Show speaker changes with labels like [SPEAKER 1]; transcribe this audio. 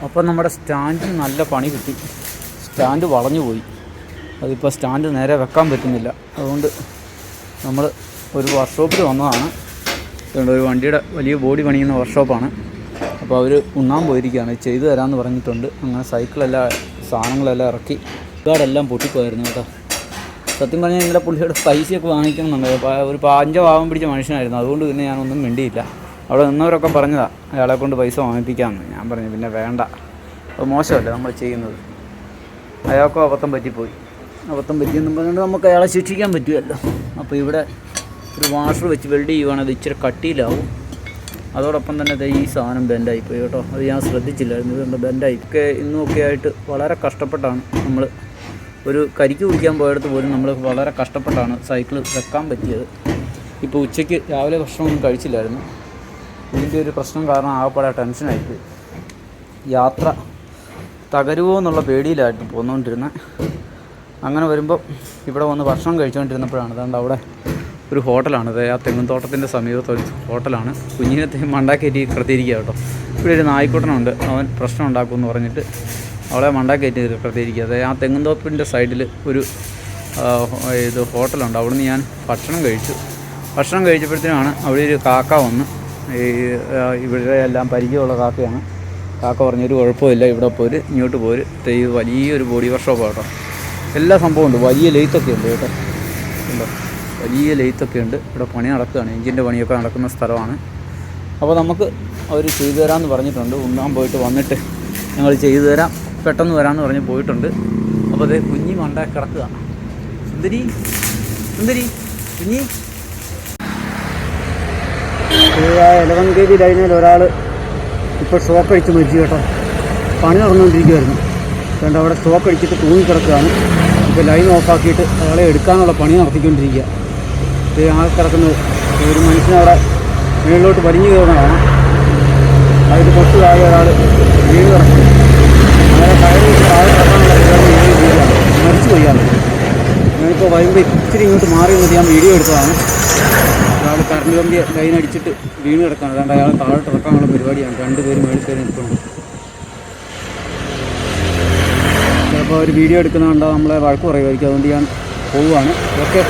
[SPEAKER 1] അപ്പോൾ നമ്മുടെ സ്റ്റാൻഡിന് നല്ല പണി കിട്ടി. സ്റ്റാൻഡ് വളഞ്ഞു പോയി. അതിപ്പോൾ സ്റ്റാൻഡ് നേരെ വെക്കാൻ പറ്റുന്നില്ല. അതുകൊണ്ട് നമ്മൾ ഒരു വർക്ക്ഷോപ്പിൽ വന്നതാണ്. ഒരു വണ്ടിയുടെ വലിയ ബോഡി പണിയുന്ന വർക്ക്ഷോപ്പാണ്. അപ്പോൾ അവർ ഉണ്ണാൻ പോയിരിക്കുകയാണ്. ചെയ്തു തരാമെന്ന് പറഞ്ഞിട്ടുണ്ട്. അങ്ങനെ സൈക്കിളെല്ലാം സാധനങ്ങളെല്ലാം ഇറക്കി ഗാർഡെല്ലാം പൊട്ടിപ്പോയിരുന്നു കേട്ടോ. സത്യം പറഞ്ഞാൽ ഇന്നലെ പുള്ളിയുടെ പൈസയൊക്കെ വാങ്ങിക്കണമെന്നുണ്ട്. ഒരു 5 പാവം പിടിച്ച മനുഷ്യനായിരുന്നു. അതുകൊണ്ട് പിന്നെ ഞാനൊന്നും മിണ്ടിയില്ല. അവിടെ നിന്നവരൊക്കെ പറഞ്ഞതാണ് അയാളെ കൊണ്ട് പൈസ വാങ്ങിപ്പിക്കാമെന്ന്. ഞാൻ പറഞ്ഞു പിന്നെ വേണ്ട, അത് മോശമല്ലേ നമ്മൾ ചെയ്യുന്നത്. അയാൾക്കും അബദ്ധം പറ്റിപ്പോയി. അബദ്ധം പറ്റിയെന്നും പറഞ്ഞുകൊണ്ട് നമുക്ക് അയാളെ ശിക്ഷിക്കാൻ പറ്റുമല്ലോ. അപ്പോൾ ഇവിടെ ഒരു വാഷർ വെച്ച് വെൽഡ് ചെയ്യുവാണെങ്കിൽ അത് ഇച്ചിരി കട്ടിയിലാവും. അതോടൊപ്പം തന്നെ ഈ സാധനം ബെൻഡായിപ്പോയി കേട്ടോ. അത് ഞാൻ ശ്രദ്ധിച്ചില്ലായിരുന്നു. ഇതുകൊണ്ട് ബെൻഡായി ഒക്കെ ഇന്നുമൊക്കെ ആയിട്ട് വളരെ കഷ്ടപ്പെട്ടാണ് നമ്മൾ ഒരു കരിക്ക് കുടിക്കാൻ പോയടത്ത് പോലും നമ്മൾ വളരെ കഷ്ടപ്പെട്ടാണ് സൈക്കിൾ വെക്കാൻ പറ്റിയത്. ഇപ്പോൾ ഉച്ചയ്ക്ക് രാവിലെ ഭക്ഷണമൊന്നും കഴിച്ചില്ലായിരുന്നു. ഇതിൻ്റെ ഒരു പ്രശ്നം കാരണം ആകെപ്പാടെ ടെൻഷനായിപ്പോയി. യാത്ര തകരുമോ എന്നുള്ള പേടിയിലായിട്ട് പോന്നുകൊണ്ടിരുന്നത്. അങ്ങനെ വരുമ്പോൾ ഇവിടെ വന്ന് ഭക്ഷണം കഴിച്ചുകൊണ്ടിരുന്നപ്പോഴാണ് അതുകൊണ്ട് അവിടെ ഒരു ഹോട്ടലാണ്. അത് ആ തെങ്ങുംതോട്ടത്തിൻ്റെ സമീപത്ത് ഒരു ഹോട്ടലാണ്. കുഞ്ഞിനത്തെ മണ്ടാക്കയറ്റി കിടത്തിയിരിക്കുക കേട്ടോ. ഇവിടെ ഒരു നായ്ക്കുട്ടനുണ്ട്, അവൻ പ്രശ്നം ഉണ്ടാക്കുമെന്ന് പറഞ്ഞിട്ട് അവളെ മണ്ടാക്കയറ്റി കിടത്തിയിരിക്കുക. അത് ആ തെങ്ങുംതോപ്പിൻ്റെ സൈഡിൽ ഒരു ഹോട്ടലുണ്ട്. അവിടുന്ന് ഞാൻ ഭക്ഷണം കഴിച്ചു. ഭക്ഷണം കഴിച്ചപ്പോഴത്തേനാണ് അവിടെ ഒരു കാക്ക വന്ന്, ഇവിടെ എല്ലാം പരിചയമുള്ള കാക്കയാണ്. കാക്ക പറഞ്ഞൊരു കുഴപ്പമില്ല, ഇവിടെ പോര്, ഇങ്ങോട്ട് പോര്. ഈ വലിയൊരു ബോഡി വർക്ക്ഷോപ്പ് കേട്ടോ. എല്ലാ സംഭവം ഉണ്ട്. വലിയ ലെയ്ത്തൊക്കെ ഉണ്ട് കേട്ടോ. ഉണ്ടോ, വലിയ ലെയ്ത്തൊക്കെ ഉണ്ട്. ഇവിടെ പണി നടക്കുകയാണ്, എഞ്ചിൻ്റെ പണിയൊക്കെ നടക്കുന്ന സ്ഥലമാണ്. അപ്പോൾ നമുക്ക് അവർ ചെയ്തു തരാമെന്ന് പറഞ്ഞിട്ടുണ്ട്. ഉണ്ണാൻ പോയിട്ട് വന്നിട്ട് ഞങ്ങൾ ചെയ്തു തരാം, പെട്ടെന്ന് വരാമെന്ന് പറഞ്ഞ് പോയിട്ടുണ്ട്. അപ്പോൾ അത് കുഞ്ഞി മണ്ട കിടക്കുക. സുന്ദരി സുന്ദരി കുഞ്ഞി. 11 kg ലൈനിൽ ഒരാൾ ഇപ്പോൾ ഷോക്ക് അടിച്ച് മരിച്ചു കേട്ടോ. പണി നടന്നുകൊണ്ടിരിക്കുമായിരുന്നു. അതുകൊണ്ട് അവിടെ ഷോക്ക് അടിച്ചിട്ട് തൂങ്ങിക്കിടക്കുകയാണ്. ഇപ്പോൾ ലൈൻ ഓഫാക്കിയിട്ട് അയാളെ എടുക്കാനുള്ള പണി നടത്തിക്കൊണ്ടിരിക്കുക. ഇത് ആ കിടക്കുന്നത് ഒരു മനുഷ്യനവിടെ മുകളിലോട്ട് വലിഞ്ഞു കയറുന്നതാണ്. അതിൽ തൊട്ട് താഴെ ഒരാൾ വീണ് കിടക്കുന്നു. അങ്ങനെ കയറി താഴെ കിടക്കാനുള്ള മരിച്ചു പോയാണ്. ഞാനിപ്പോൾ വരുമ്പോൾ ഇച്ചിരി ഇങ്ങോട്ട് മാറി നിന്നിട്ട് ഞാൻ വീഡിയോ എടുത്തതാണ്. ഒരാൾ കറണ്ട് കമ്പി ലൈൻ അടിച്ചിട്ട് വീണ് കിടക്കാണ്. അതുകൊണ്ട് അയാൾ താഴോട്ട് ഇറക്കാനുള്ള പരിപാടിയാണ്. 2 പേര് മേളിൽ കയറി നിൽക്കുന്നുണ്ട്. ചിലപ്പോൾ ഒരു വീഡിയോ എടുക്കുന്നതുകൊണ്ടാണ് നമ്മളെ വഴക്ക് പറയുമായിരിക്കും. അതുകൊണ്ട് ഞാൻ പോവുകയാണ്. ഓക്കെ.